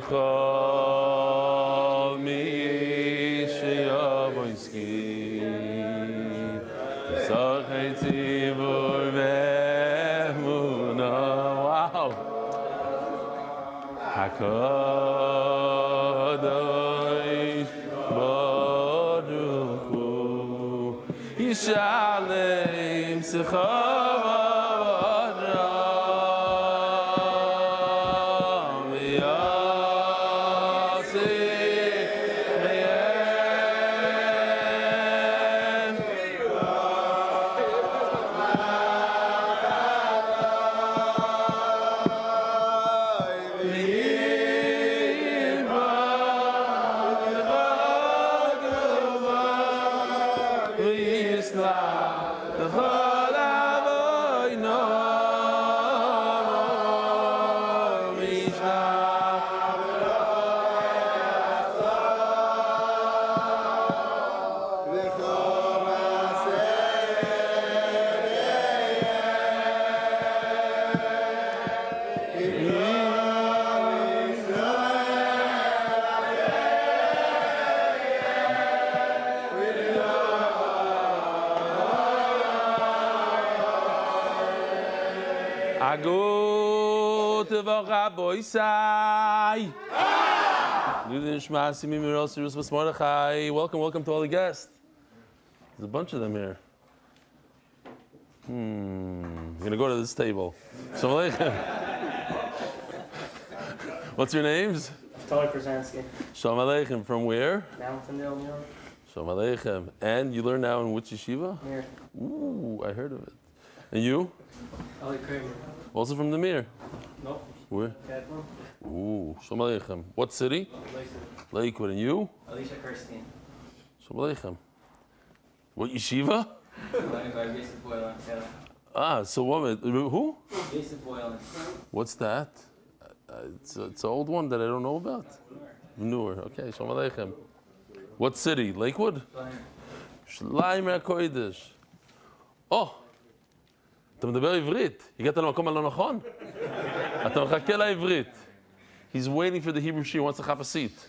V'chol mi she'yavoski Sochei tzibur ve'emuna. Wow. HaKadosh Baruch Hu Yishalem Sicha Welcome to all the guests. There's a bunch of them here. I'm gonna go to this table. Shalom Aleichem. What's your names? Eli Stefansky. Shalom Aleichem. From where? Mountain New York. Shalom Aleichem. And you learn now in which yeshiva? Mir. Ooh, I heard of it. And you? Eli Kramer. Also from the Mir? No. Where? Cadman. Ooh, Shalom Aleichem. What city? Lakewood. And you? Alicia Kirstein. Shalom Aleichem. What yeshiva? So what? Who? What's that? It's an old one that I don't know about. Newer. Okay, Shalom Aleichem. What city? Lakewood? Shleimer Kodesh. Oh, אתה מדבר עברית. הגעת למקום הלא נכון? אתה מחכה לעברית. He's waiting for the Hebrew she wants to have a seat.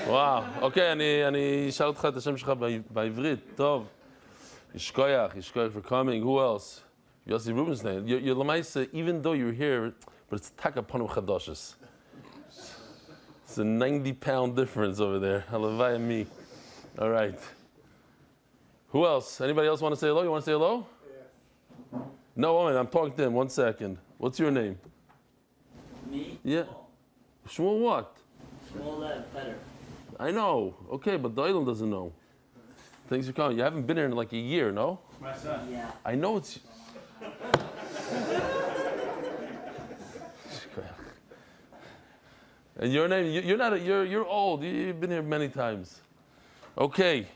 וואו. אוקיי, אני אשאל אותך את השם שלך בעברית. טוב. ישkoyach for coming. Who else? Yossi Rubenstein. You're Lamaisa, even though you're here, but it's taka panim chadoshes. It's a 90-pound difference over there. Halavai and me. All right. Who else? Anybody else want to say hello? You want to say hello? Yeah. No, woman, I'm talking to him. 1 second. What's your name? Me? Yeah. Shmuel what? Shmuel Fetter. I know. Okay, but the Olam doesn't know. Thanks for coming. You haven't been here in like a year, no? My son. Yeah. I know it's... And your name, you're old. You've been here many times. Okay.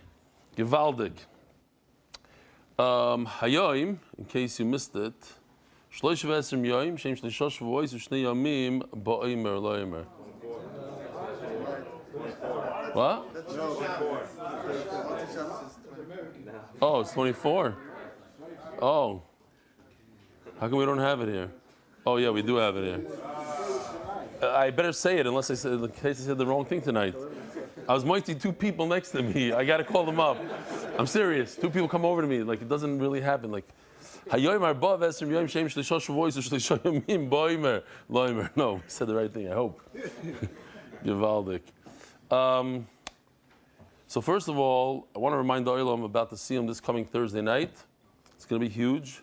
Gewaldig. Hayoim, in case you missed it, Shlosh v'esrim yoim, shem shlishosh v'ois, u'shnei yomim, ba'omer, lo'omer. What? Oh, it's 24. Oh. How come we don't have it here? Oh, yeah, we do have it here. I better say it in case I said the wrong thing tonight. I was mighty 2 people next to me. I got to call them up. I'm serious. 2 people come over to me. Like, it doesn't really happen. Like, no, we said the right thing, I hope. Gewaldig. So first of all, I want to remind the Olam about the Siyum this coming Thursday night. It's going to be huge.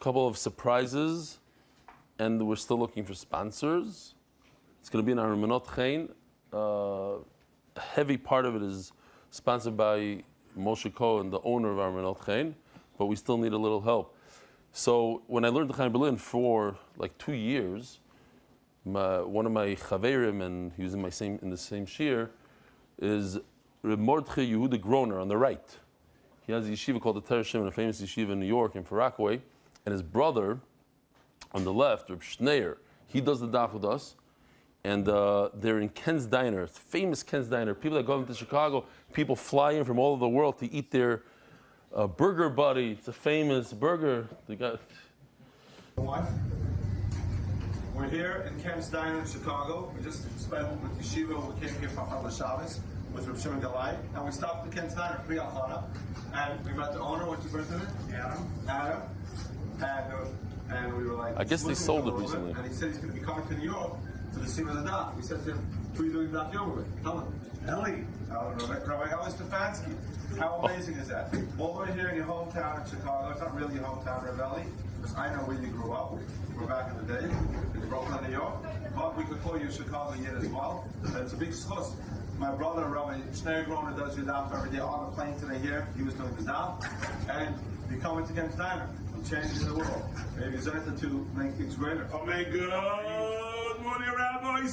A couple of surprises. And we're still looking for sponsors. It's going to be in our Menachos. A heavy part of it is sponsored by Moshe Cohen, the owner of our Menachos, but we still need a little help. So when I learned the Chaim Berlin for like 2 years, one of my chaverim, and he was in the same shir, is Reb Mordechai Yehuda Groner on the right. He has a yeshiva called the Tereshim, a famous yeshiva in New York, in Farakwe, and his brother on the left, Reb Schneier, he does the daf with us, and they're in Ken's Diner, it's famous Ken's Diner. People that go into Chicago, people fly in from all over the world to eat their Burger Buddy. It's a famous burger. They got. We're here in Kent's Diner in Chicago. We just spent with Yeshiva. We came here for Hafala Shabbos with Reb Shimon Galai, and we stopped at Kent's Diner pre Alchana, and we met the owner. What's your first name? Adam. And we were like, I guess they sold it recently. And he said he's going to be coming to New York for the Sima of the Daf. We said to him, who are you doing the Daf Yomi with? Tell him. Eli. Rabbi Eli Stefansky. How amazing is that? All the way here in your hometown in Chicago. It's not really your hometown, Rabbi Eli, because I know where you grew up. We're back in the day in Brooklyn, New York. But we could call you Chicago yet as well. And it's a big schus. My brother, Rabbi Schneergroner, does your daf every day on the plane today here. He was doing the daf. And you're coming to Kent's Diner. Changing the world. Maybe Zayta to make things greater. Oh my good morning, Rabbi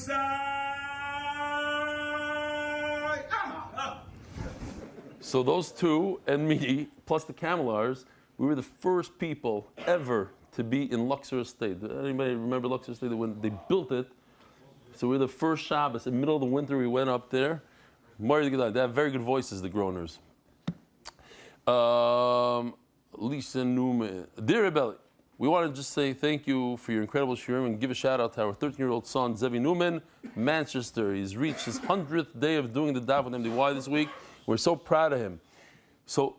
So those two and me, plus the Camelars, we were the first people ever to be in Luxor Estate. Anybody remember Luxor Estate? When they built it, so we were the first Shabbos. In the middle of the winter, we went up there. They have very good voices, the Groners. Lisa Newman. Dear Rebelli, we want to just say thank you for your incredible shiurim and give a shout out to our 13-year-old son, Zevi Newman, Manchester. He's reached his 100th day of doing the daf with MDY this week. We're so proud of him. So,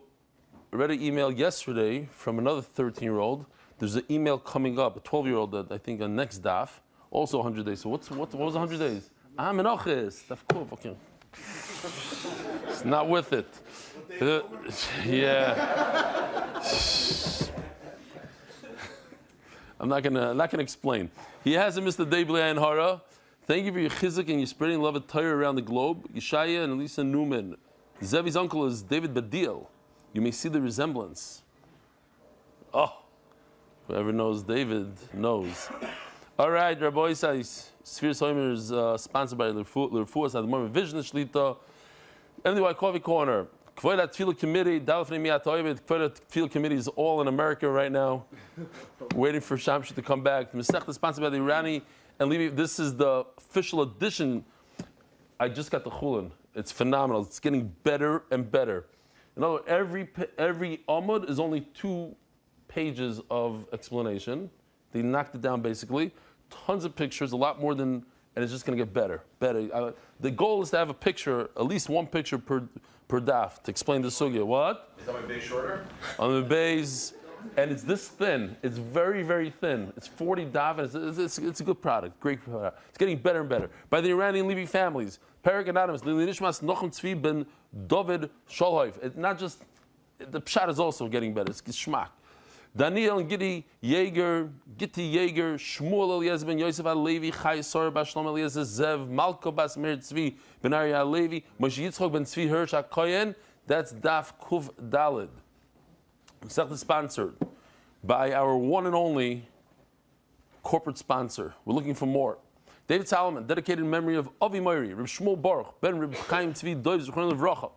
I read an email yesterday from another 13-year-old. There's an email coming up, a 12-year-old that I think on next daf, also 100 days. So what was 100 days? Menachos. That's cool. Okay. It's not with it. Yeah. I'm not gonna explain. He hasn't missed a day, B'lei and Hara. Thank you for your chizuk and your spreading love of Torah around the globe. Yeshaya and Elisa Newman. Zevi's uncle is David Badil. You may see the resemblance. Oh, whoever knows David knows. All right, Rabbi Isais, Sphere Soimer is sponsored by L'Refuas Admor Vision Shlita. MDY Coffee Corner. Kvod Tefillah Committee, Dalfnei Miyat Oivet. Kvod Tefillah Committee is all in America right now, waiting for Shamshi to come back. The Masechta is sponsored by the Irani and Levi. This is the official edition. I just got the Chulin. It's phenomenal. It's getting better and better. In other words, every Amud is only 2 pages of explanation. They knocked it down basically. Tons of pictures, a lot more than, and it's just going to get better. The goal is to have a picture, at least one picture per daf to explain the sugya. What? Is that my base shorter? On the base, and it's this thin. It's very, very thin. It's 40 daf, and it's a good product. Great product. It's getting better and better. By the Iranian Levi families. Perik Anonymous, Lili Nishmas Nochem Tzvi ben David Sholhoif. It's not just, the pshat is also getting better. It's schmack. Daniel and Gitti Yeager, Shmuel Eliezer ben Yosef Alevi, Chai Sor Bashlom Eliezer Zev, Malko Bas Meir Tzvi ben Ari Alevi, Moshe Yitzchok ben Tzvi Hirsch HaKoyen. That's Daf Kuf Dalid. Masechta sponsored by our one and only corporate sponsor. We're looking for more. David Salomon, dedicated in memory of Avi Moiri, Reb Shmuel Baruch, Ben Reb Chaim Tzvi Doiv Zechron Levracha.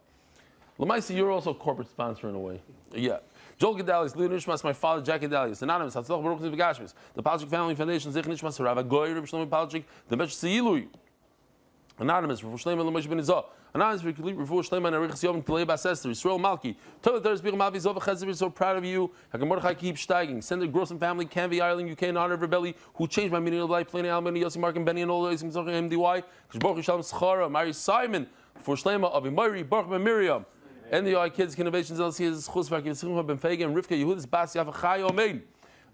Lamaisi, you're also a corporate sponsor in a way. Yeah. Joel Gedalis, Leo Nishmas, my father, Jack Gedalis. Anonymous, Hatzlach Baruch Zivagashmis. The Palchik Family Foundation, Zech Nishmas, Rav Agoy, Reb Shlomo Palchik, the Mesh Seilui. Anonymous, Rav Shlomo Lamesh Ben Izah. Anonymous, Rav Shlomo and Arichas Yom Telei Bas Esther, Yisrael Malki. Tovet Teres Bicham Avi Zova Chesed, we're so proud of you. Hagan Mordechai keep steiging. Send the Gross and family, Canvey, Ireland, UK, in honor of Rebelli, who changed my meaning of life, Pliny Almani, Yossi Mark, and Benny, and all those in MDY. Kishboch Shalom Schara, Mary Simon, for Shlema, Avi Moiri, Baruch Ben Miriam. NDI Kids Innovations LLC is Chuzvak Yitzchak Ben Fega and Rivka Yehudis Bas Yavachai Omein.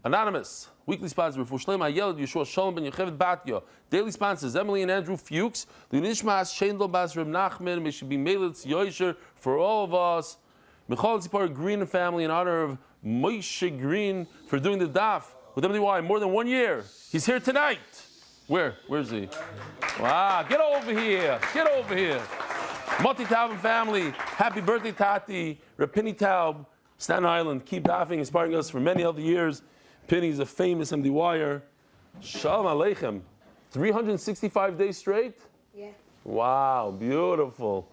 Anonymous, weekly sponsor for Shlema Yelad Yeshua Shalom Ben Yocheved Batya. Daily sponsors Emily and Andrew Fuchs. Lunishmas Shendel Bas Reb Nachman. May should be Melitz Yosher for all of us. Michal Tzipar Green and family in honor of Moshe Green for doing the daf with MDY more than 1 year. He's here tonight. Where's he? Wow! Get over here! Get over here! Moti Taub and family, happy birthday, Tati. Rapini Taub, Staten Island, keep dafing, inspiring us for many other years. Penny is a famous MDYer. Shalom Aleichem. 365 days straight? Yeah. Wow, beautiful.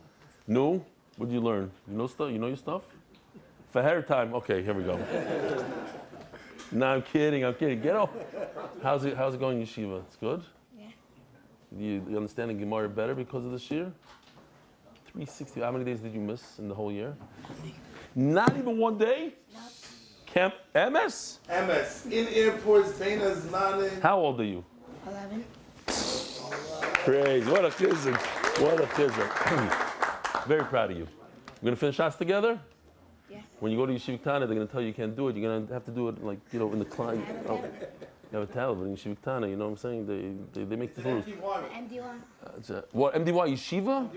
No? What did you learn? You know stuff? You know your stuff? For hair time. Okay, here we go. No, I'm kidding. Get off. How's it going, Yeshiva? It's good? Yeah. You understand the Gemara better because of this year? 360. How many days did you miss in the whole year? Not even 1 day? No. Camp MS? MS. In airports, Dana's not in. How old are you? 11. Crazy. What a chizuk. What a chizuk. Very proud of you. We're going to finish shots together? Yeah. When you go to Yeshiva Tana, they're going to tell you can't do it. You're going to have to do it like, in the climb. Oh, you have a talent, but in Yeshiva Tana, you know what I'm saying? They make the rules. MD1. What, MDY Yeshiva?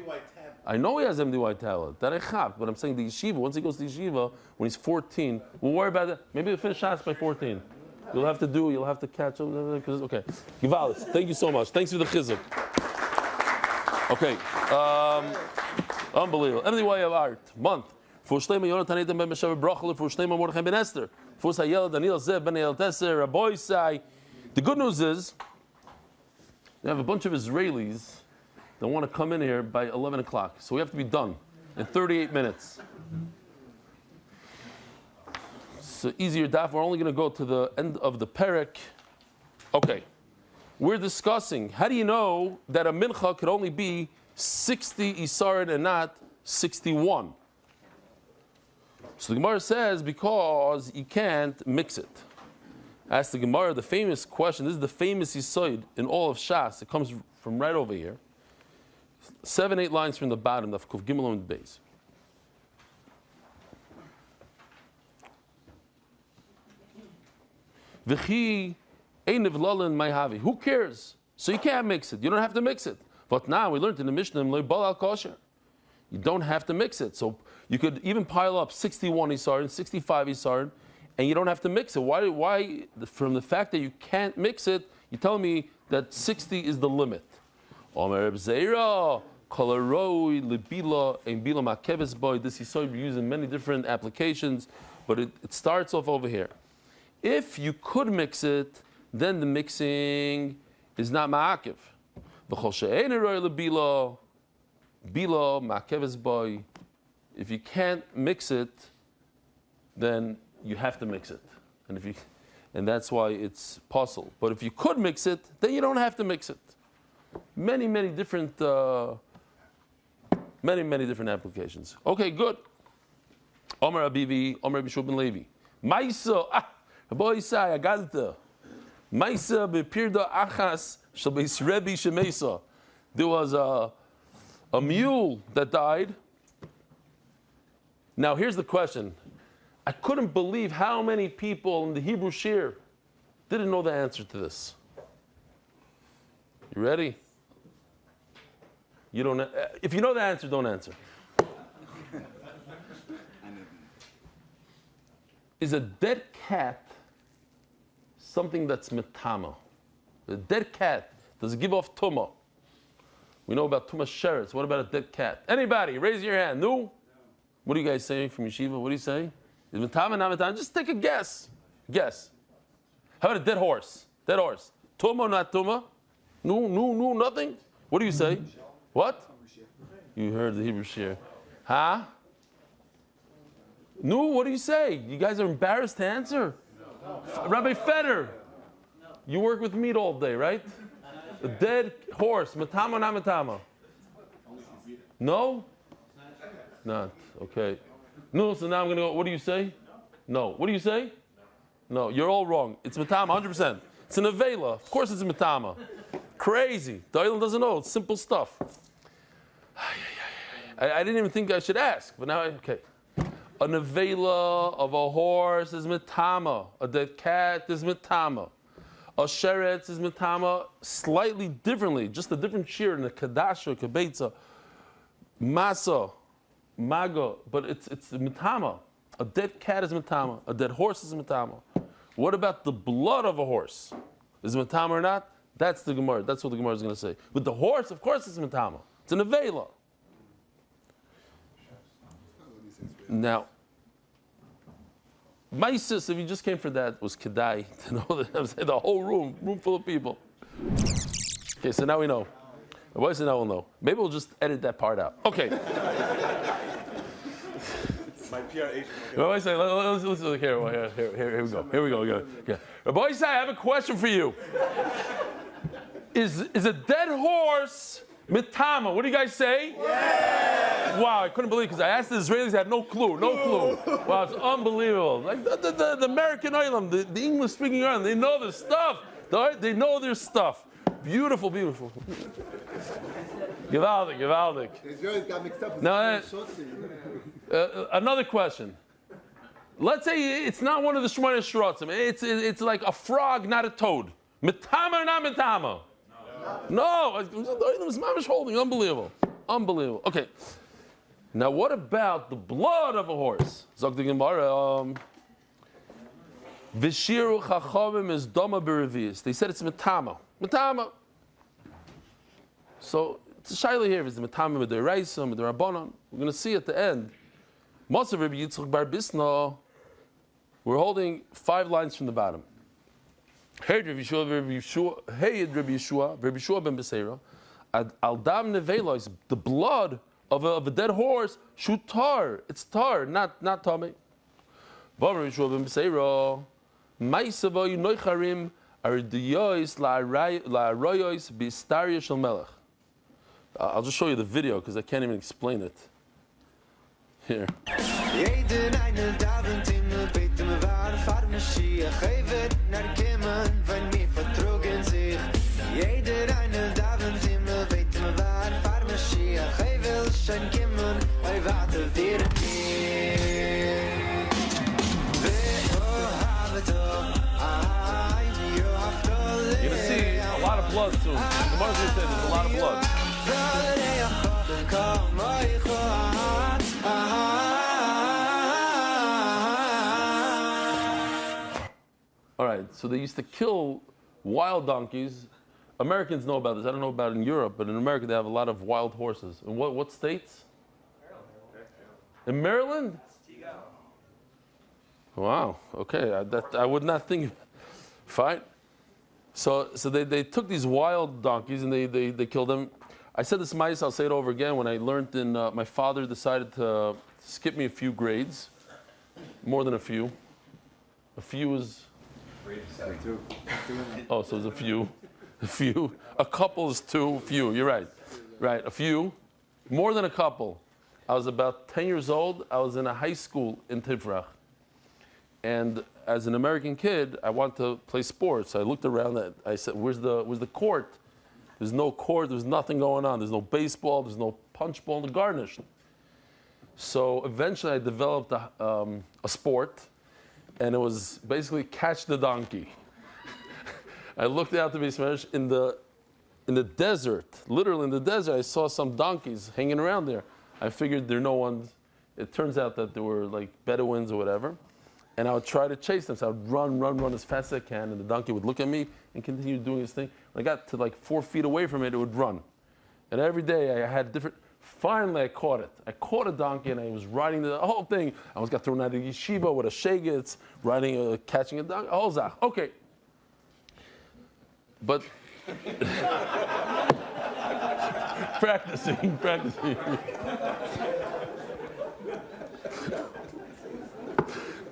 I know he has MDY talent. That I have, but I'm saying the Yeshiva, once he goes to Yeshiva, when he's 14, we'll worry about that. Maybe we'll finish shots by 14. You'll have to catch up. Okay. Givalis, thank you so much. Thanks for the chizuk. Okay. Unbelievable. MDY of art. Month. For Shlema Yonatan Eitan ben Meshav Brachel, for Shlema Mordechai ben Esther, for Sayel Daniel Zeb ben El Tesser, Rabbi Sai. The good news is, we have a bunch of Israelis that want to come in here by 11 o'clock. So we have to be done in 38 minutes. So easier daf. We're only going to go to the end of the perek. Okay. We're discussing, how do you know that a mincha could only be 60 isarid and not 61? So the Gemara says, because you can't mix it. Ask the Gemara the famous question. This is the famous Yisoid in all of Shas. It comes from right over here. 7-8 lines from the bottom of Kuf Gimel and Beis. V'chi einiv lalin maihavi. Who cares? So you can't mix it. You don't have to mix it. But now we learned in the Mishnah, lo bal al kosher. You don't have to mix it. So you could even pile up 61 isarin, 65 isarin, and you don't have to mix it. Why? From the fact that you can't mix it, you tell me that 60 is the limit. Omer Zera, Kolaroi, Libila, and Bila Makeves boy. This isarin we use in many different applications, but it starts off over here. If you could mix it, then the mixing is not ma'akev. V'chol she'ein eroi lebila, bila ma'akeves boy. If you can't mix it, then you have to mix it, and that's why it's puzzle. But if you could mix it, then you don't have to mix it. Many different applications. Okay, good. Omer Abivi, Omer Bishul ben Levi. Maisa, boy say I got it there. Maisa bepirda achas shel beis Rebbe shemesa. There was a mule that died. Now here's the question. I couldn't believe how many people in the Hebrew Shir didn't know the answer to this. You ready? You don't. If you know the answer, don't answer. Is a dead cat something that's metama? A dead cat, does it give off tumah? We know about tumah sheretz. What about a dead cat? Anybody, raise your hand. No? What are you guys saying from yeshiva? What do you say? Is metama, not metama? Just take a guess. Guess. How about a dead horse? Dead horse. Tumah, not tumah? No, nothing? What do you say? What? You heard the Hebrew Shir. Huh? No, what do you say? You guys are embarrassed to answer? No. Rabbi Feder, you work with meat all day, right? A dead horse, matama, not matama? No? Not. Okay. No, so now I'm going to go, what do you say? No. What do you say? No, you're all wrong. It's matama, 100%. It's an avela. Of course it's matama. Crazy. The island doesn't know. It's simple stuff. I didn't even think I should ask, but now, okay. A nevela of a horse is metama. A dead cat is metama. A sheretz is metama slightly differently, just a different shear in the kadasha, kebetza, masa, maga, but it's metama. A dead cat is metama. A dead horse is metama. What about the blood of a horse? Is it metama or not? That's the Gemara. That's what the Gemara is going to say. With the horse, of course, it's metama. It's an nevela. Now, my sister, if you just came for that, was kedai to know that I'm saying the whole room full of people. Okay, so now we know. Why so now we'll know? Maybe we'll just edit that part out. Okay. My PR agent. Rabbi say, let's look here we go. Here we go. Okay. Rabbi say, I have a question for you. Is a dead horse mitama? What do you guys say? Yeah! Wow, I couldn't believe it because I asked the Israelis, they had no clue. Wow, it's unbelievable. Like the American island, the English-speaking island, they know their stuff. They know their stuff. Beautiful, beautiful. Gewaldig, gewaldig. Israelis got mixed up with Now, Shotzi. another question. Let's say it's not one of the Shemona Shrotzim. It's like a frog, not a toad. Mitama or not mitama? No. It was mamish holding. Unbelievable. Unbelievable. Okay. Now, what about the blood of a horse? Zog the Gemara. Vishiru chachamim is doma b'revius. They said it's mitama. Mitama. So it's a shaila here. It's mitama b'deiraisa, b'derabbanan. We're going to see at the end. Masav Rabbi Yitzchak bar Bisna. We're holding 5 lines from the bottom. Hey Rabbi Yeshua ben Beseira. Al dam nevelos, the blood of a dead horse, shoot tar. It's tar, not tummy. Rabbi Yeshua ben Beseira. Ma'isava yunoicharim ardiyos la'arayos b'staria shel melech. I'll just show you the video because I can't even explain it. Here. You're gonna see a lot of blood soon. The Mars said there's a lot of blood. All right, so they used to kill wild donkeys. Americans know about this. I don't know about it in Europe, but in America they have a lot of wild horses. In what states? In Maryland? Wow. Okay, I would not think. Fine. So they took these wild donkeys and they killed them. I said this mice. I'll say it over again. When I learned my father decided to skip me a few grades, more than a few. A few is. Oh, so it's a few. A few. A couple is 2. Few. You're right. Right. A few. More than a couple. I was about 10 years old. I was in a high school in Tifrach. And as an American kid, I wanted to play sports. I looked around. I said, "Where's the court?" There's no court. There's nothing going on. There's no baseball. There's no punch ball. The garnished. So eventually, I developed a sport, and it was basically catch the donkey. I looked out to be Spanish in the desert, literally in the desert. I saw some donkeys hanging around there. I figured there are no ones. It turns out that there were like Bedouins or whatever. And I would try to chase them. So I would run as fast as I can. And the donkey would look at me and continue doing his thing. When I got to like 4 feet away from it, it would run. And every day I had different. Finally, I caught it. I caught a donkey and I was riding the whole thing. I almost got thrown out of the yeshiva with a shegitz, catching a donkey. All zach. Okay. But practicing.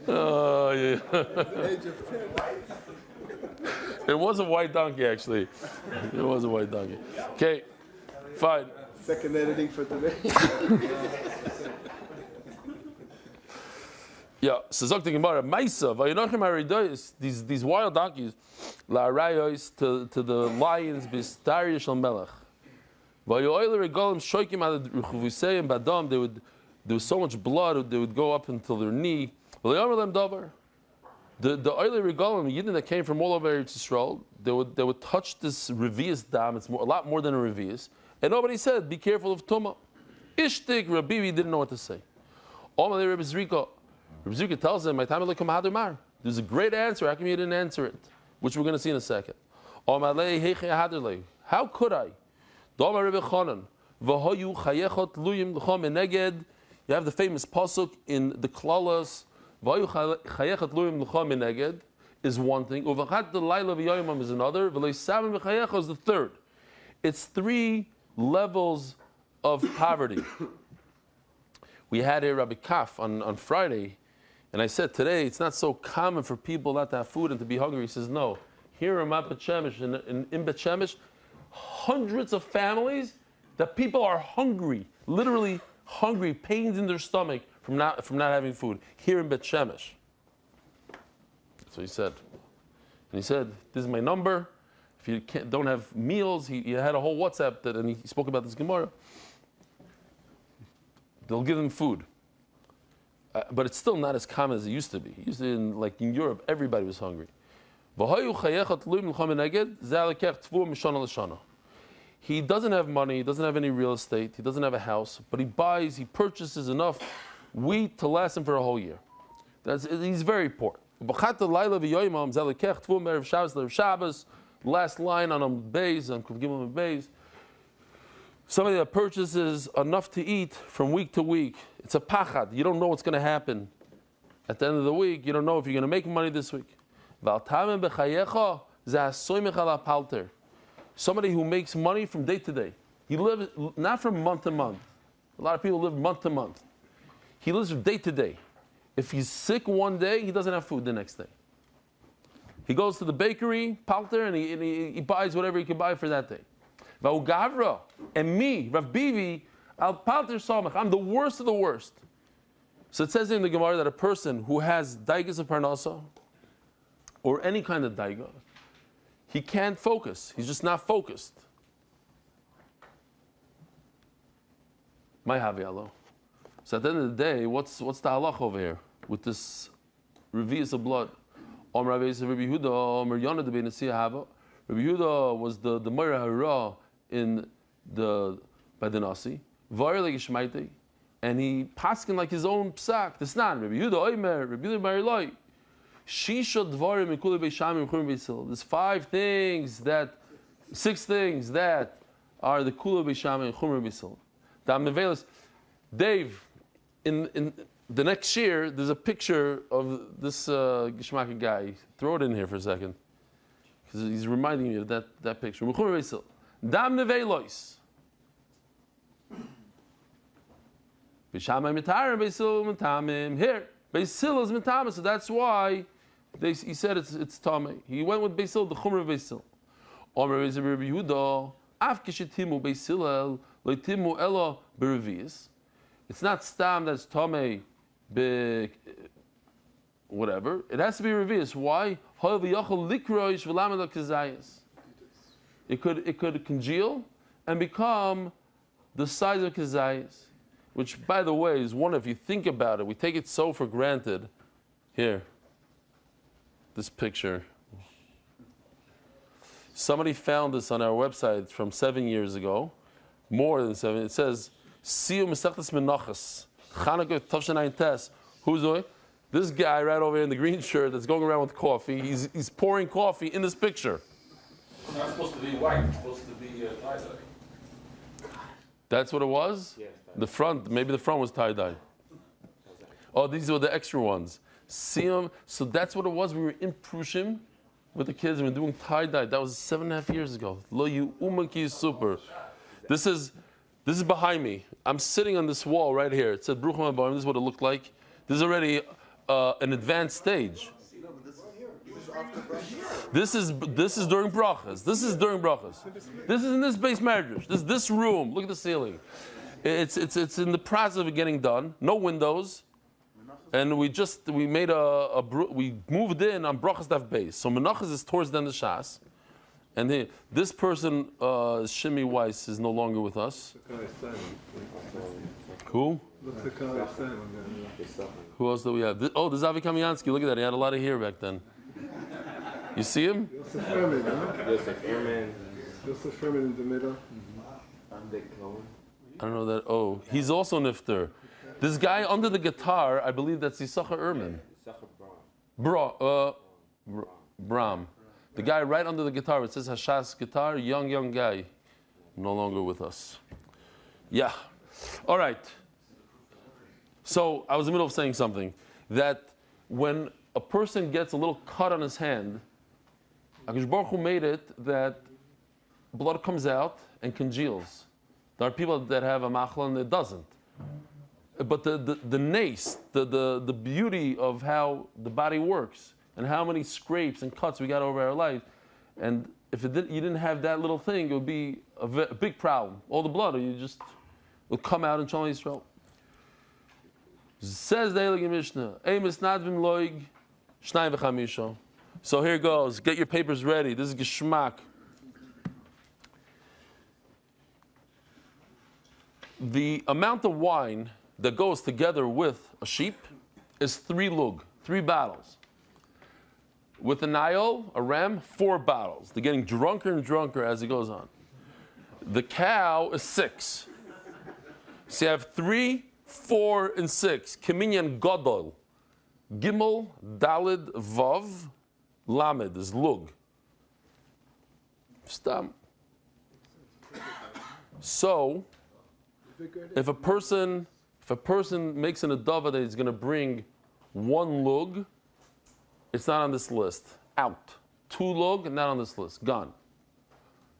Oh, yeah. It was a white donkey, actually. It was a white donkey. Okay, fine. Second editing for today. Yeah, so Zok the Gemara, Maisa, Vayinochim Aridois, these wild donkeys, La Arayos to the lions, Bistari Shal Melech. Vayoil Regolim Shoikim Ad Ruchuvusei and Badam, there was so much blood, they would go up until their knee. The oily regalim, Yidden that came from all over Eretz Yisrael, they would touch this revius dam. It's a lot more than a revius, and nobody said, "Be careful of tuma." Ishtik Rabivi didn't know what to say. Omalei Rabbi Zrika tells them, "My time will come hadar." There's a great answer. How come you didn't answer it? Which we're going to see in a second. Omalei heiche hadarlei. How could I? Doma Rabbi Chanan v'hoyu chayechot luyim l'chom eneged. You have the famous pasuk in the Klalas. Is one thing. Is another. Is the third. It's 3 levels of poverty. We had a Rabbi Kaf on Friday, and I said today it's not so common for people not to have food and to be hungry. He says no. Here in Bet Shemesh, in Bet Shemesh, hundreds of families that people are hungry, literally hungry, pains in their stomach from not having food here in Bet Shemesh. So he said, this is my number, if you don't have meals, he had a whole WhatsApp and he spoke about this Gemara. They'll give them food. But it's still not as common as it used to be. Like in Europe, everybody was hungry. He doesn't have money, he doesn't have any real estate, he doesn't have a house, but he purchases enough wheat to last him for a whole year. He's very poor. Last line on Beis, on Gimel Beis. Somebody that purchases enough to eat from week to week. It's a pachad. You don't know what's going to happen at the end of the week. You don't know if you're going to make money this week. Somebody who makes money from day to day. He lives not from month to month. A lot of people live month to month. He lives from day to day. If he's sick one day, he doesn't have food the next day. He goes to the bakery, palter, and he buys whatever he can buy for that day. And me, Rav Bivi, al palter samach, I'm the worst of the worst. So it says in the Gemara that a person who has daigas of parnasa, or any kind of daiga, he can't focus. He's just not focused. My havialo. So at the end of the day, what's the halach over here with this revius of blood? Rabbi Yehuda was the Moira Hara by the Nasi. And he paskin like his own psak. This not Rabbi Yehuda Omer, Rabbi Yehuda Mariloi. Shisha dvarim mikuli beishamim churim beisil. There's 6 things that are the kula beishamim and churim beisil. Dave, in the next year, there's a picture of this Gishmaka guy. Throw it in here for a second, because he's reminding me of that picture. Dam nevelois. Bishamay mitarim beisil mitamim. Here, beisil is mitamim, so that's why he said it's tamei. He went with beisil, the chumra beisil. Omer Rabbi Yehuda, af kishetimu beisilel loitimu elo berevius. It's not stam that's tamei. Whatever. It has to be revius. Why? It could congeal and become the size of kizayas, which, by the way, is one. If you think about it, we take it so for granted. Here, this picture. Somebody found this on our website from 7 years ago, more than 7. It says, "Siu Masechtas Menachos." Chanukah Tavshanai Tes. Who's doing? This guy right over here in the green shirt that's going around with coffee. He's pouring coffee in this picture. It's not supposed to be white. It's supposed to be tie-dye. That's what it was? Yes. The front, maybe the front was tie-dye. Oh, these were the extra ones. See them? So that's what it was. We were in Prushim with the kids and we were doing tie-dye. That was 7.5 years ago. Lo yu umaki super. This is behind me. I'm sitting on this wall right here. It said Bruchim Habayim. This is what it looked like. This is already an advanced stage. This is during brachas. This is during brachas. This is in this base marriage. This room. Look at the ceiling. It's in the process of getting done. No windows, and we made we moved in on brachas daf base. So Menachos is towards the end of Shas. And this person, Shimi Weiss, is no longer with us. Who? Who else do we have? This is Avi Kamiansky. Look at that. He had a lot of hair back then. You see him? Yosef Herman, Yosef Herman. Yosef Herman in the middle. I don't know that. Oh, he's also Nifter. This guy under the guitar, I believe that's Yisachar Erman. Bram. The guy right under the guitar, it says Hashas guitar, young guy, no longer with us. Yeah. All right. So I was in the middle of saying something, that when a person gets a little cut on his hand, HaKadosh Baruch Hu made it that blood comes out and congeals. There are people that have a machla and it doesn't. But the nace, the beauty of how the body works, and how many scrapes and cuts we got over our life, and if you didn't have that little thing, it would be a big problem. All the blood, will come out in Shalom Yisrael. Says the Eilig Mishnah, Eimis Nadvim Loig Shnai V'Chamisha. So here goes. Get your papers ready. This is Geshmak. The amount of wine that goes together with a sheep is 3 lug, 3 bottles. With an ayil, a ram, 4 bottles. They're getting drunker and drunker as it goes on. The cow is 6. So you have 3, 4, and 6. Kiminyan Godol. Gimel, Dalid, Vav, Lamed is lug. Stam. So, if a person makes an adava that he's going to bring 1 lug, it's not on this list. Out. 2 lug, not on this list. Gone.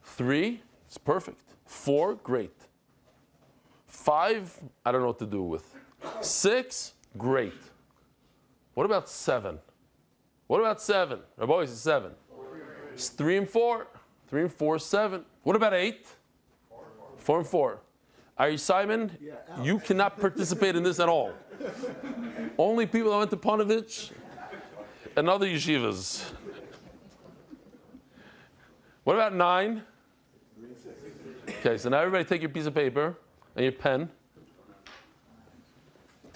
3, it's perfect. 4, great. 5, I don't know what to do with. 6, great. What about 7? What about 7? Rabbi always says 7. It's 3 and 4. 3 and 4, 7. What about 8? 4 and 4. Are you Simon? You cannot participate in this at all. Only people that went to Panovich and other yeshivas. What about 9? Okay, so now everybody take your piece of paper and your pen.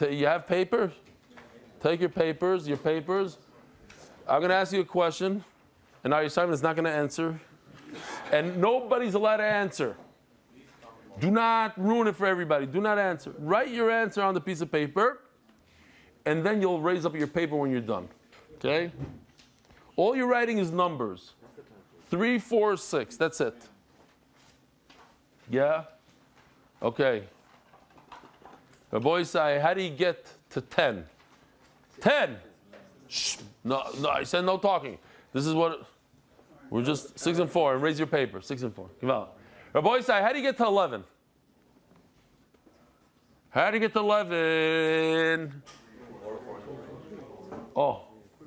You have paper? Take your papers. I'm going to ask you a question, and now your Simon is not going to answer. And nobody's allowed to answer. Do not ruin it for everybody. Do not answer. Write your answer on the piece of paper, and then you'll raise up your paper when you're done. Okay? All you're writing is numbers. 3, 4, 6. That's it. Yeah? Okay. The boy say, how do you get to 10? 10! Shh. No, I said no talking. This is what... We're just 6 and 4. And raise your paper. 6 and 4. Come on. Rabbi say, how do you get to 11? How do you get to 11? Oh,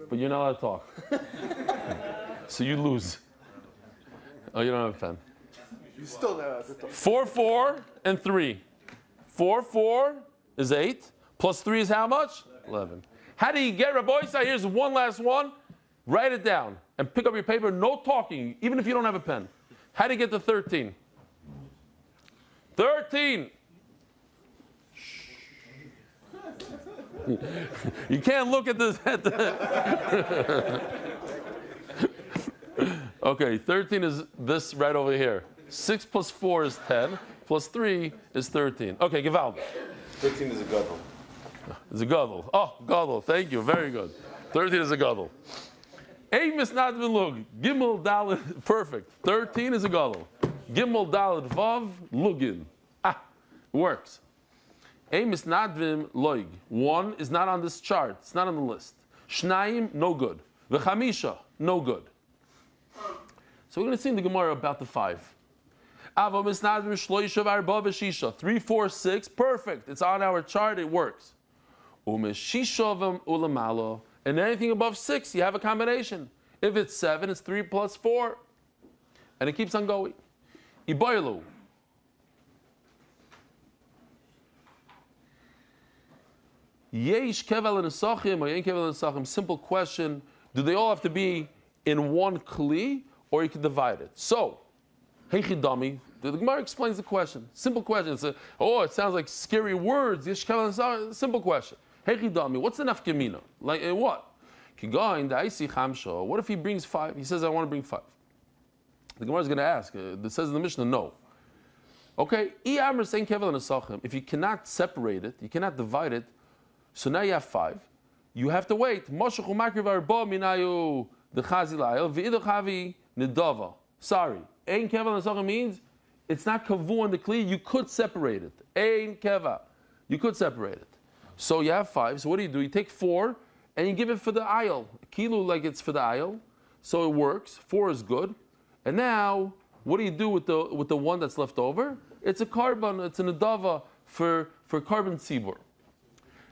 but you're not allowed to talk. So you lose. Oh, you don't have a pen. You still know how to talk. 4, 4, and 3. 4, 4 is 8. Plus 3 is how much? 11. How do you get, Rabbi say, here's one last one. Write it down and pick up your paper. No talking, even if you don't have a pen. How do you get to 13? 13. You can't look at this. Okay, 13 is this right over here. 6 plus 4 is 10. Plus 3 is 13. Okay, Gewalt. 13 is a gadol. It's a gadol. Oh, gadol. Thank you. Very good. 13 is a gadol. Aim is not lug. Gimel dalid. Perfect. 13 is a gadol. Gimel dalid vav lugin. Works. Aim is not loig. 1 is not on this chart. It's not on the list. Shnayim, no good. V'chamisha, no good. So we're going to see in the Gemara about the 5. Avam is not shloisha v'arba v'shisha. 3, 4, 6. Perfect. It's on our chart. It works. Umeshisha v'ulamalo. And anything above 6, you have a combination. If it's 7, it's 3 plus 4. And it keeps on going. Iboilu. Yesh kevel nesachim or yen kevel nesachim. Simple question. Do they all have to be in one kli, or you can divide it? So, heichidami. The Gemara explains the question. Simple question. It's it sounds like scary words. Yesh kevel nesachim. Simple question. Heichidami. What's the nafkamina? Like what? Kigoin da'isi chamsho. What if he brings 5? He says, I want to bring 5. The Gemara is going to ask. It says in the Mishnah, no. Okay. If you cannot separate it, you cannot divide it. So now you have 5. You have to wait. Sorry. Ein keva nesachim means it's not kavu on the kli. You could separate it. Ein keva. You could separate it. So you have 5. So what do? You take 4 and you give it for the ayil. Kilu like it's for the ayil. So it works. 4 is good. And now, what do you do with the one that's left over? It's a carbon. It's an adava for carbon tzibur.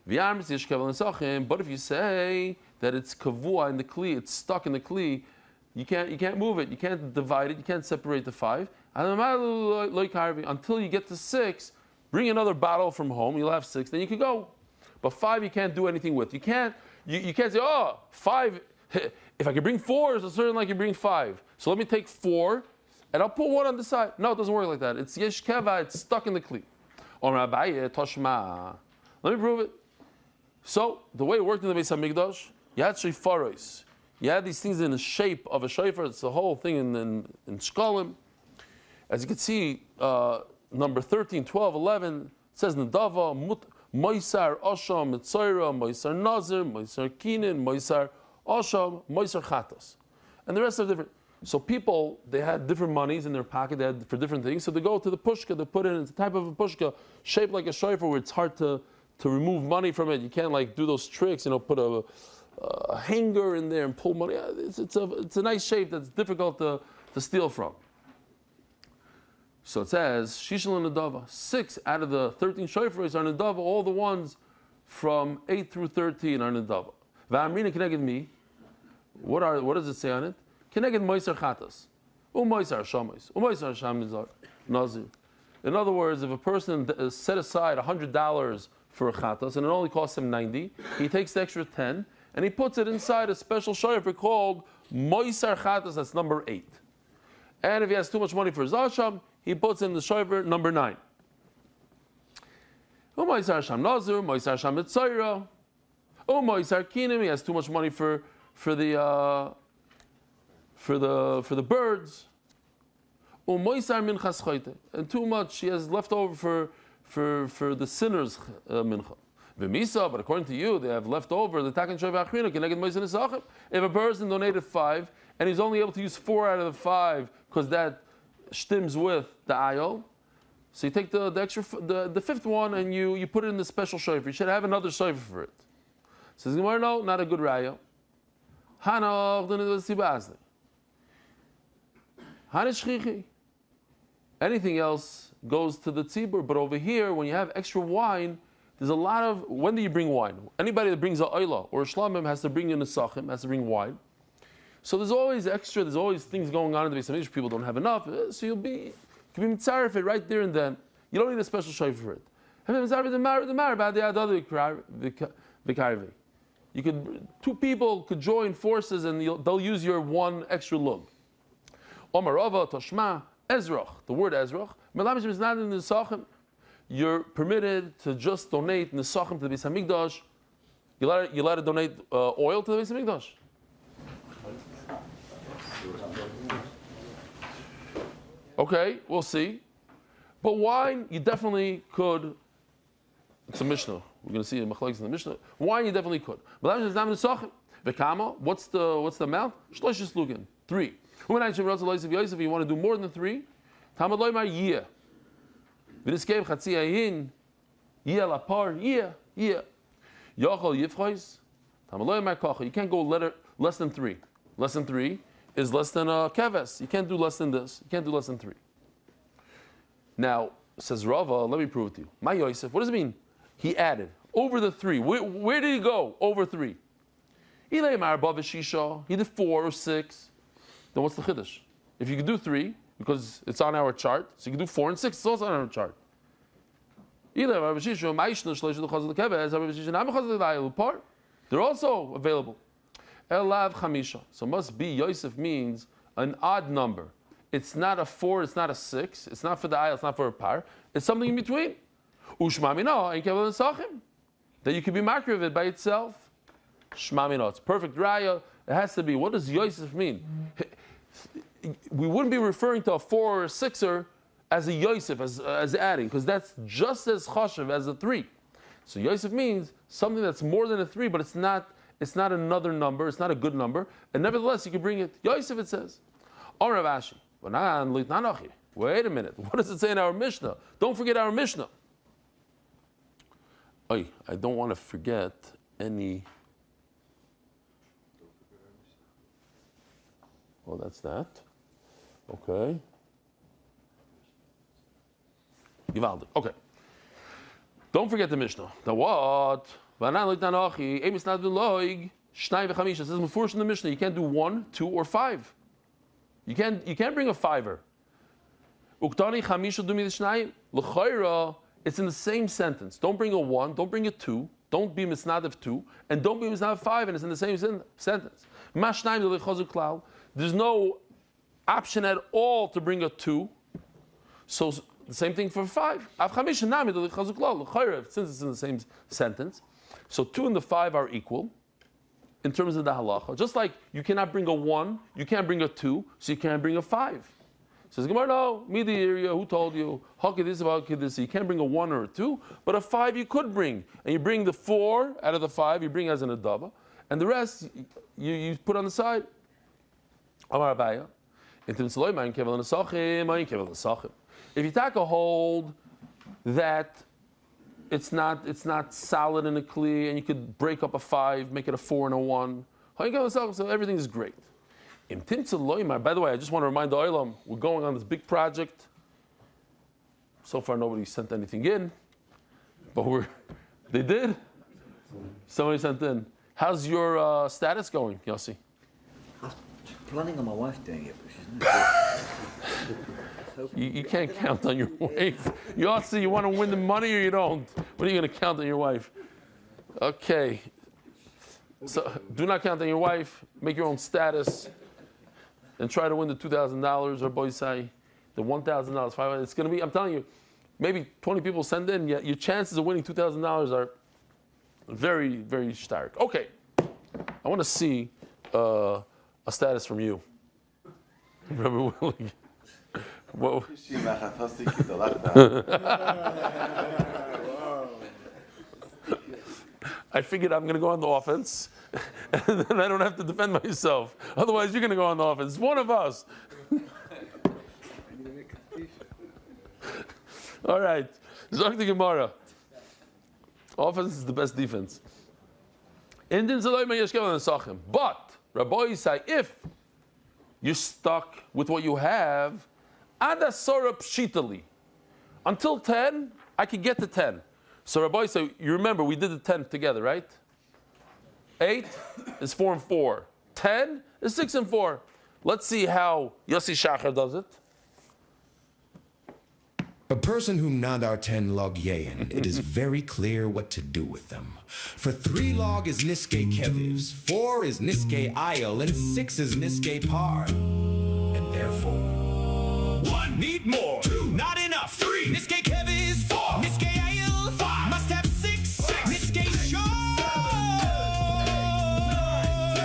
But if you say that it's kavua in the kli, it's stuck in the kli, you can't move it, you can't divide it, you can't separate the 5. Until you get to 6, bring another bottle from home, you'll have 6, then you can go. But 5 you can't do anything with. You can't say, 5, if I can bring 4, it's certain like you bring 5. So let me take 4 and I'll put 1 on the side. No, it doesn't work like that. It's yesh keva, it's stuck in the kli. Let me prove it. So the way it worked in the Beis Hamikdash, you had shofaros. You had these things in the shape of a shofar. It's the whole thing in shkalim. As you can see, number 13, 12, 11, it says Nadava, Moisar, Osham, Mitzayra, Moisar Nazir, Moisar Kinin, Moisar Osham, Moisar Chatas. And the rest are different. So people, they had different monies in their pocket, they had for different things. So they go to the pushka, they put in, it's a type of a pushka shaped like a shofar where it's hard to remove money from it. You can't like do those tricks, put a hanger in there and pull money. It's a nice shape that's difficult to steal from. So it says, Shishal and Nadava, 6 out of the 13 shofars are Nadava, all the ones from 8 through 13 are Nadava. Va'amrina keneged mi, what does it say on it? Keneged Moisar Chatas, Moisar Shamis, Moisar Sham Nazir. In other words, if a person set aside $100 for a Chatas and it only costs him 90, he takes the extra 10 and he puts it inside a special shofar called Moisar Chatas, that's number 8. And if he has too much money for his Asham, he puts in the shofar number 9. Moisar Sham Nazir, Moisar Sham Mitzayra, Moisar Kinim, he has too much money for the birds. Moisar Minchas Chayte, and too much he has left over for the sinners mincha. V'misa, but according to you, they have left over the taken shofar achrina keneged moisar nesachim. If a person donated 5 and he's only able to use 4 out of the 5 because that stims with the ayol, so you take the extra the fifth one and you put it in the special shofar. You should have another shofar for it. Says Gemara, no, not a good raya. Hanach sibazli. Hanishchichi. Anything else goes to the tzibur, but over here, when you have extra wine, there's a lot of. When do you bring wine? Anybody that brings a oila or a shlamim has to bring in a sachim, has to bring wine. So there's always extra. There's always things going on in the Beis Hamikdash. People don't have enough, so you can be mitzaref it right there and then. You don't need a special shofar for it. You could 2 people could join forces and they'll use your one extra lug. Omarava Toshma Ezrach. The word Ezrach. Melamish is not in the Nesachim. You're permitted to just donate Nesachim to the Beis Hamikdash. You let it donate oil to the Beis Hamikdash. Okay, we'll see. But wine, you definitely could. It's a Mishnah. We're going to see a machlokes in the Mishnah. Wine, you definitely could. What's the amount? 3. If you want to do more than 3, Tamad loymar yeh. V'niskev chatzi ayin yeh lapar yeh. Yochol yifchois. Tamad loymar kocha. You can't go less than 3. Less than 3 is less than a keves. You can't do less than this. You can't do less than 3. Now, says Rava, let me prove it to you. My Yosef, what does it mean? He added over the 3. Where did he go? Over 3. Eli Marba v'shisha. He did 4 or 6. Then what's the chiddush? If you could do 3, because it's on our chart, so you can do 4 and 6. It's also on our chart. They're also available. Elav chamisha. So must be Yosef means an odd number. It's not a 4, it's not a 6, it's not for the ayah, it's not for a par. It's something in between. Ushmamino and kevel nesachim. That you can be makriv of it by itself. Shmamino. It's perfect raya. It has to be. What does Yosef mean? We wouldn't be referring to a 4 or a 6er as a Yosef, as adding, because that's just as chashav as a 3. So Yosef means something that's more than a 3, but it's not another number, it's not a good number, and nevertheless you can bring it. Yosef, it says. Wait a minute. What does it say in our Mishnah? Don't forget our Mishnah. I don't want to forget any. Well, that's that. Okay. Givaldi. Okay. Don't forget the Mishnah. The what? It says Mefurish in the Mishnah. You can't do 1, 2, or 5. You can't bring a 5er. It's in the same sentence. Don't bring a 1, don't bring a 2, don't be misnadav 2, and don't be misnadav 5, and it's in the same sentence. There's no option at all to bring a 2. So the same thing for 5. Since it's in the same sentence. So 2 and the 5 are equal in terms of the halacha. Just like you cannot bring a 1, you can't bring a 2, so you can't bring a 5. Says Gemara, no, me the area, who told you? You can't bring a 1 or a 2, but a 5 you could bring. And you bring the 4 out of the 5, you bring as an adava, and the rest you put on the side. Amar Abaya. If you take a hold that it's not solid in a kli, and you could break up a 5, make it a 4 and a 1, so everything is great. By the way, I just want to remind the Olam, we're going on this big project. So far, nobody sent anything in, but they did. Somebody sent in. How's your status going, Yossi? I'm planning on my wife doing it, but she's not. You can't count on your wife. Yossi, you want to win the money or you don't? What are you going to count on your wife? Okay. So do not count on your wife. Make your own status. And try to win the $2,000, or boys say, the $1,000, $500. It's going to be, I'm telling you, maybe 20 people send in, yet your chances of winning $2,000 are very, very stark. Okay, I want to see a status from you. Rabbi Willie. Whoa. I figured I'm going to go on the offense, and then I don't have to defend myself. Otherwise, you're going to go on the offense. It's one of us. All right. Zok the Gemara. Offense is the best defense. But, Rabbi say, if you're stuck with what you have, adasora pshitali. Until 10, I can get to 10. So Rabbi say, you remember we did the 10 together, right? 8 is 4 and 4. 10 is 6 and 4. Let's see how Yossi Shachar does it. A person who nadar 10 log yayin, it is very clear what to do with them. For 3 log is niske kevivs, 4 is niske ayil, and 6 is niske par. And therefore, 1 need more, 2 not enough, 3 niske kevis, 4 niske ayil, 5 must have 6 niske shor.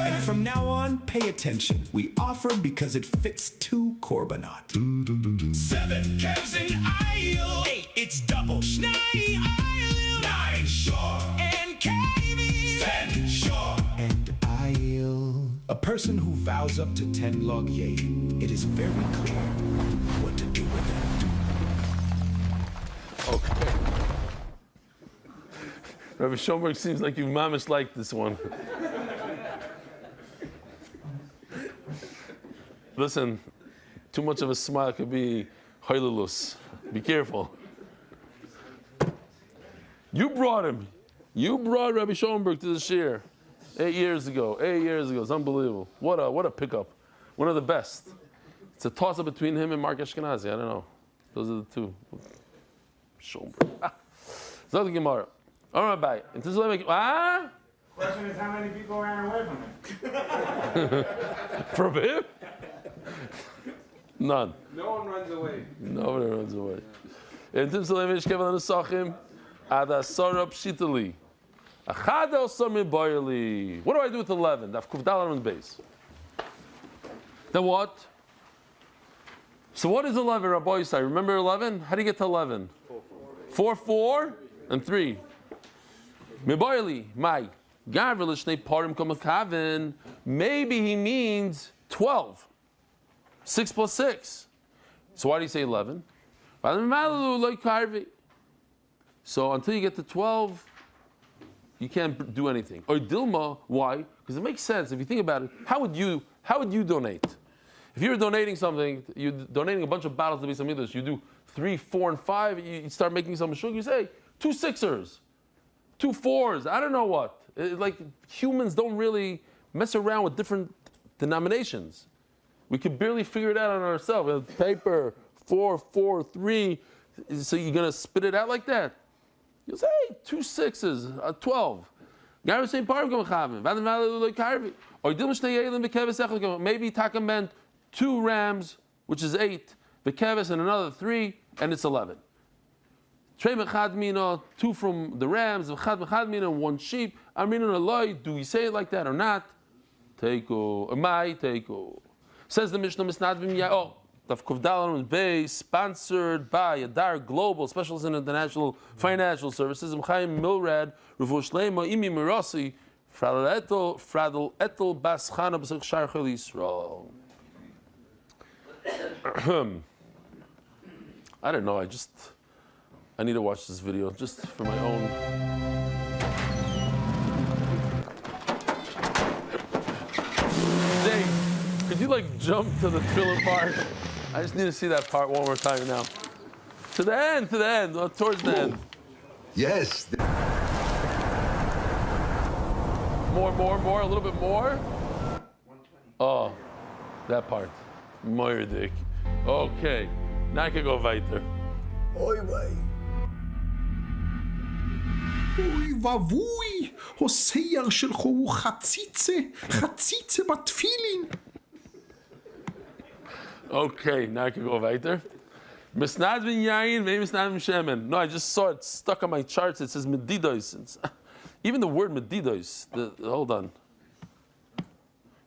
And from now on, pay attention. We offer because it fits 2 korbanot. 7 kevs in ayil, 8 it's double shnei ayil, 9 shor, and kevis, 10 shor, and ayil. A person who vows up to 10 log yayin, it is very clear what to do with them. Okay. Rabbi Schoenberg seems like you mamish like this one. Listen, too much of a smile could be hoilulus. Be careful. You brought him. You brought Rabbi Schoenberg to the shir 8 years ago. 8 years ago. It's unbelievable. What a pickup. One of the best. It's a toss-up between him and Mark Ashkenazi. I don't know. Those are the two. Schoenberg. Zok the Gemara. All right, bye. Question is, how many people ran away from him? From him? None. No one runs away. Nobody runs away. What do I do with 11? Then what? So what is 11, Rabbi Yisai? Remember 11? How do you get to 11? 4, 4, and 3. Maybe he means 12. 6 plus 6. So why do you say 11? So until you get to 12, you can't do anything. Or Dilma, why? Because it makes sense. If you think about it, how would you donate? If you were donating something, you're donating a bunch of bottles to Beis Hamikdash, you do 3, 4, and 5, you start making some shuk, you say 2 6ers, 2 4s, I don't know what. Like humans don't really mess around with different denominations. We could barely figure it out on ourselves. Paper, 4, 4, 3. So you're going to spit it out like that? You'll say, hey, 2 6s, 12. Maybe Taka meant 2 rams, which is 8, V'keves and another 3, and it's 11. Trei mechad mina, 2 from the rams, v'chad mechad mina, 1 sheep. Amrin aloi, do we say it like that or not? Teiko, amai teiko. Says the Mishnah, Misnadvim ya. Oh, Daf Kuvdalan Bay, sponsored by Adar Global Specialist in International Financial Services. Mchaim Milrad, Ravush Lema, Imi Mirasi, Fradel Etel Baschana B'Sech Sharchel Yisrael. I don't know. I need to watch this video just for my own. Dave, could you like jump to the thriller part? I just need to see that part one more time now. To the end, towards the end. Yes. More, a little bit more. Oh, that part. Moirdik. Okay, now I can go weiter. Oi vey. אוי ואבוי, הוסייר שלך הוא חציצה בתפילין. Okay, now I can go weiter. Misnad bin yain, maybe misnad bin shemen. No, I just saw it stuck on my charts. It says medidos. Even the word medidos. Hold on.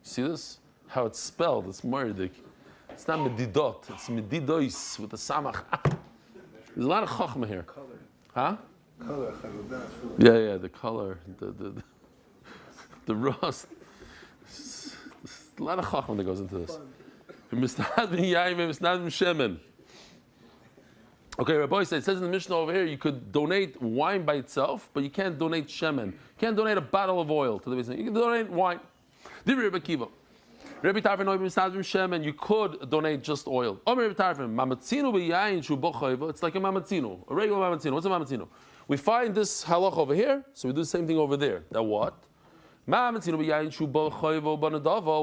See this? How it's spelled? It's moirdik. It's not medidot. It's medidos with the samach. There's a lot of chachma here. Huh? Color. Yeah, the color, the rust. There's a lot of chachma that goes into this. Okay, Rabbi said, it says in the Mishnah over here, you could donate wine by itself, but you can't donate shemen. You can't donate a bottle of oil to the business. You can donate wine. Rabbi Kiva. Rabbi Tarfin, you could donate just oil. It's like a mamatzino, a regular mamatzino. What's a mamatzino? We find this halach over here, so we do the same thing over there. That what?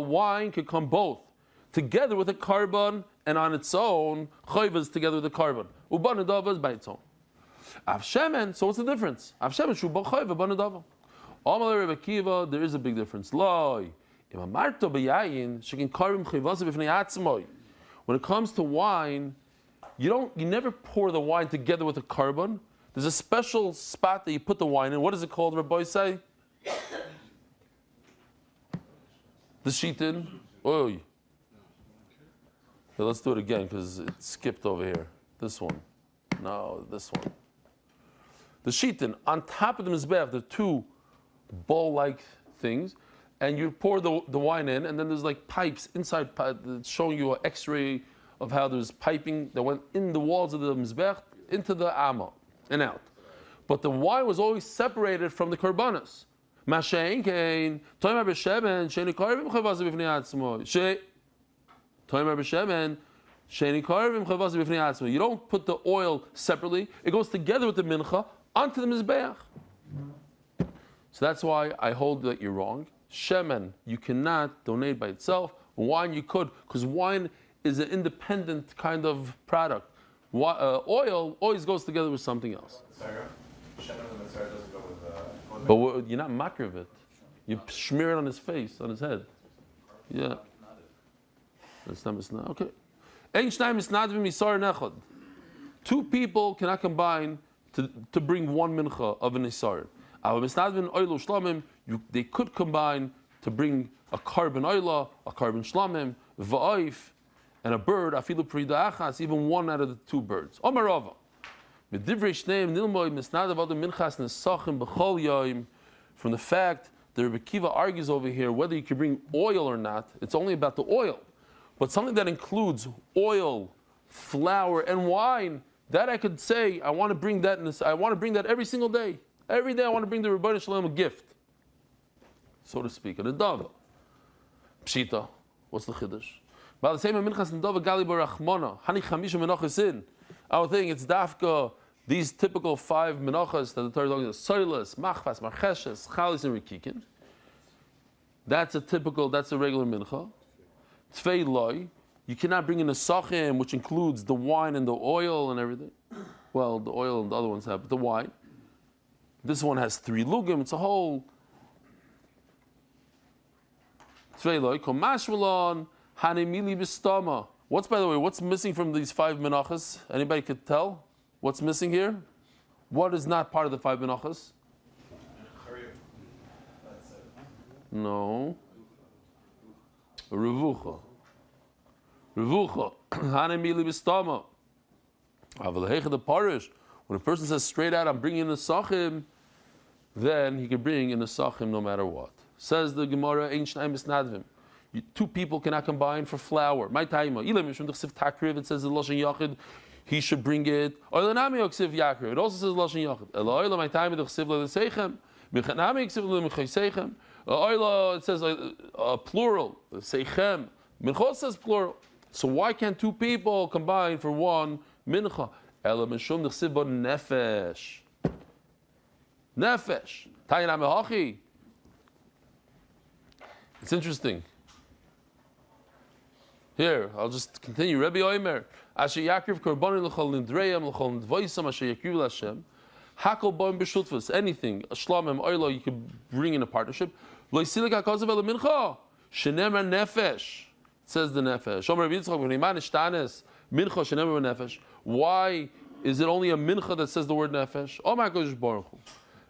Wine can come both together with a carbon and on its own. Chayva is together with a carbon. Ubanadava is by its own. Avshemen, so what's the difference? Avshemen shuba chayva banadava. Amalei Rebbe Kiva, there is a big difference. Loi. When it comes to wine, you never pour the wine together with a carbon. There's a special spot that you put the wine in. What is it called, Rabbi say? The shitin. Oy. Okay, let's do it again because it skipped over here. This one. No, this one. The shitin. On top of the mizbeach, there are 2 bowl-like things. And you pour the wine in, and then there's like pipes inside, that's showing you an X-ray of how there's piping that went in the walls of the mizbech into the amma and out. But the wine was always separated from the korbanos. You don't put the oil separately; it goes together with the mincha onto the mizbeach. So that's why I hold that you're wrong. Shemen, you cannot donate by itself. Wine, you could, because wine is an independent kind of product. Oil always goes together with something else. Shemen and the Mitzvah doesn't go with. But you're not makir of it. You smear it on his face, on his head. Yeah. That's not. Okay. Two people cannot combine to bring one mincha of an isar. They could combine to bring a carbon oila, a carbon shlamim, va'if, and a bird, afilu prida achas, even one out of the 2 birds. Omarava. From the fact that Rebbe Kiva argues over here whether you can bring oil or not, it's only about the oil. But something that includes oil, flour, and wine, that I could say, I want to bring that every single day. Every day I want to bring the Rebbeinu Shalom a gift, so to speak, a dava. Pshita, what's the chiddush? By the same minchas and dava gali barachmona, hani chamisha menachos in. I would think it's dafka, these typical 5 menachos that the Torah is talking about, soilas, machfas, marcheshes, chalis, and rikikin. That's a regular mincha. Tvei loy, you cannot bring in a sachim, which includes the wine and the oil and everything. Well, the oil and the other ones have, but the wine. This one has 3 lugim. It's a whole. When By the way, what's missing from these 5 menachos? Anybody could tell? What's missing here? What is not part of the 5 menachos? No. Revucha. Revucha. Hanemili b'stama. Avalehecha the parish. When a person says straight out, I'm bringing in the sachim, then he can bring in the sachim no matter what. Says the Gemara, Ein shnayim misnadvim. 2 people cannot combine for flour. My taima. Ilam mishum d'chsiv takriv. It says the lashon yachid. He should bring it. Oilanami yoksiv yakriv. It also says lashon yachid. Eloilam my taima d'chsiv le'seichem. Michanami yoksiv le'mechaysechem. Oila it says plural. Seichem. Minchos says plural. So why can't 2 people combine for 1 mincha? Ela mishum d'chsiv bo nefesh. Nefesh. Tainam mehachi. It's interesting. Here, I'll just continue. Rabbi Oimer, Asher Yakriv Korbanim l'chol nidreyam l'chol nidvoisam Asher Yakriv l'Hashem. Hakol boim b'shultvus. Anything, a shlamim oilo, you could bring in a partnership. Lo yisilik hakazav el mincha. Shenemer nefesh. Says the nefesh. Shomer Rabbi Yitzchak v'neiman ishtanes mincha shenemer nefesh. Why is it only a mincha that says the word nefesh? Oh my gosh, Baruch Hu.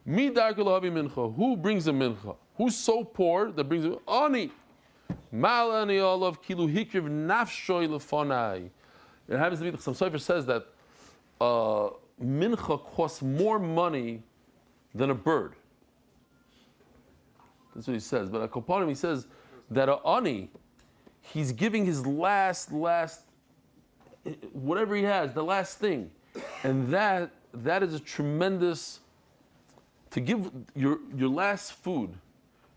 Mi darkei lahavi mincha. Who brings a mincha? Who's so poor that brings a ani? Malani olav kilu hikriv nafshoy lefonai. It happens to be some Sefer says that mincha costs more money than a bird. That's what he says. But at Kopanim he says that a ani, he's giving his last, whatever he has, the last thing, and that is a tremendous. To give your last food.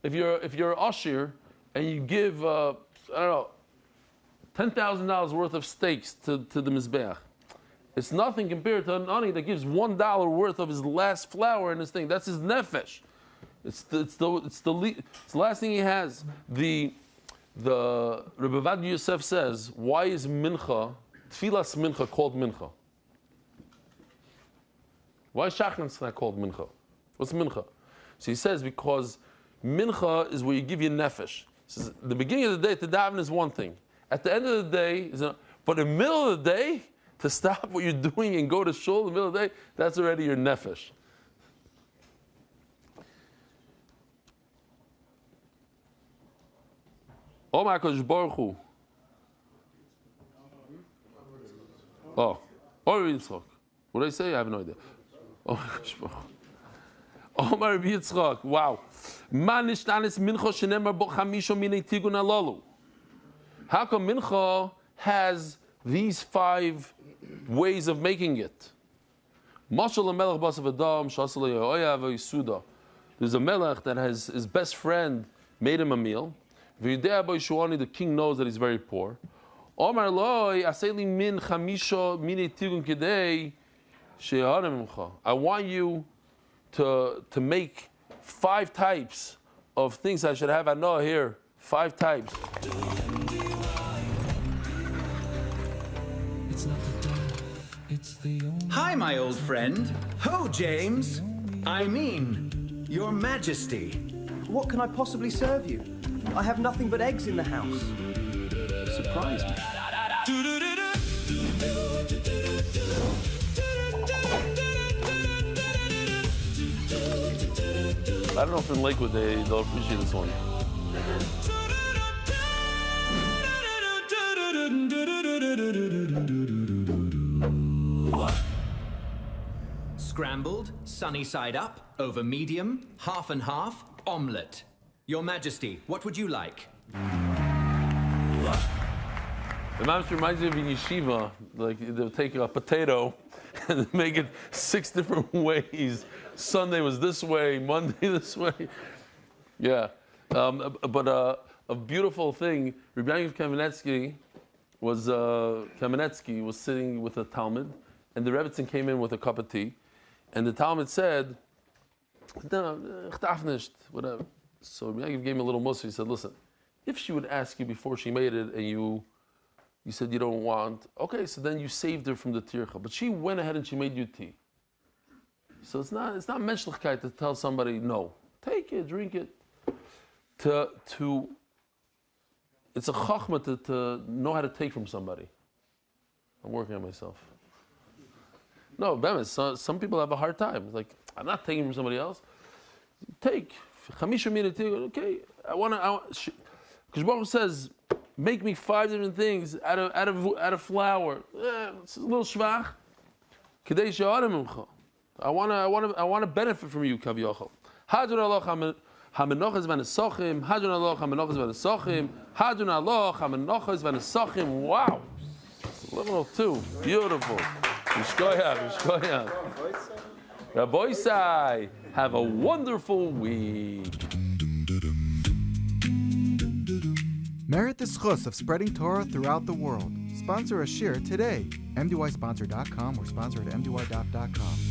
If you're an Ashir and you give $10,000 worth of steaks to the Mizbeach, it's nothing compared to an ani that gives $1 worth of his last flour in his thing. That's his nefesh. It's the last thing he has. The Rebbe Vad Yosef says, why is mincha, tfilas mincha called mincha? Why is shachan's not called mincha? What's mincha? So he says because mincha is where you give your nefesh. He says, the beginning of the day to daven is one thing. At the end of the day, but in the middle of the day, to stop what you're doing and go to shul in the middle of the day, that's already your nefesh. Oh my gosh, Baruch Hu. Oh, Yitzchak. What did I say? I have no idea. Oh my gosh, Baruch Hu. Omar Yitzchak, wow. How come mincha has these 5 ways of making it? There's a melech that his best friend made him a meal. The king knows that he's very poor. I want you to make 5 types of things I should have. I know here 5 types. Hi, my old friend. Ho, James. I mean, Your Majesty. What can I possibly serve you? I have nothing but eggs in the house. Surprise me. I don't know if in Lakewood they'll appreciate this one. Scrambled, sunny side up, over medium, half and half, omelette. Your Majesty, what would you like? The Mamish reminds me of in yeshiva, like they'll take a potato and make it 6 different ways. Sunday was this way, Monday this way. Yeah, but a beautiful thing. Rabbi Kamenetsky was sitting with a Talmud, and the Rebbitzin came in with a cup of tea, and the Talmud said, "No, ich darf nicht," whatever. So Rabbi Yaakov gave me a little mussar. He said, "Listen, if she would ask you before she made it, and you said you don't want, okay, so then you saved her from the tircha, but she went ahead and she made you tea. So it's not menschlichkeit to tell somebody no, take it, drink it. To it's a chachma to know how to take from somebody. I'm working on myself. No, Bemis, some people have a hard time. Like, I'm not taking from somebody else. Take. Okay, because Voch says, make me 5 different things out of flour. It's a little shvach. I want to benefit from you, Kavyochel. Hadron Allah Menachos v'Nesachim. Hadron Allah Menachos v'Nesachim. Hadron Allah Menachos v'Nesachim. Wow, level 2, beautiful. Mishkoyach. Rabbi Isai, have a wonderful week. Merit the schus of spreading Torah throughout the world. Sponsor a shir today. MDYsponsor.com or sponsor at MDY.com.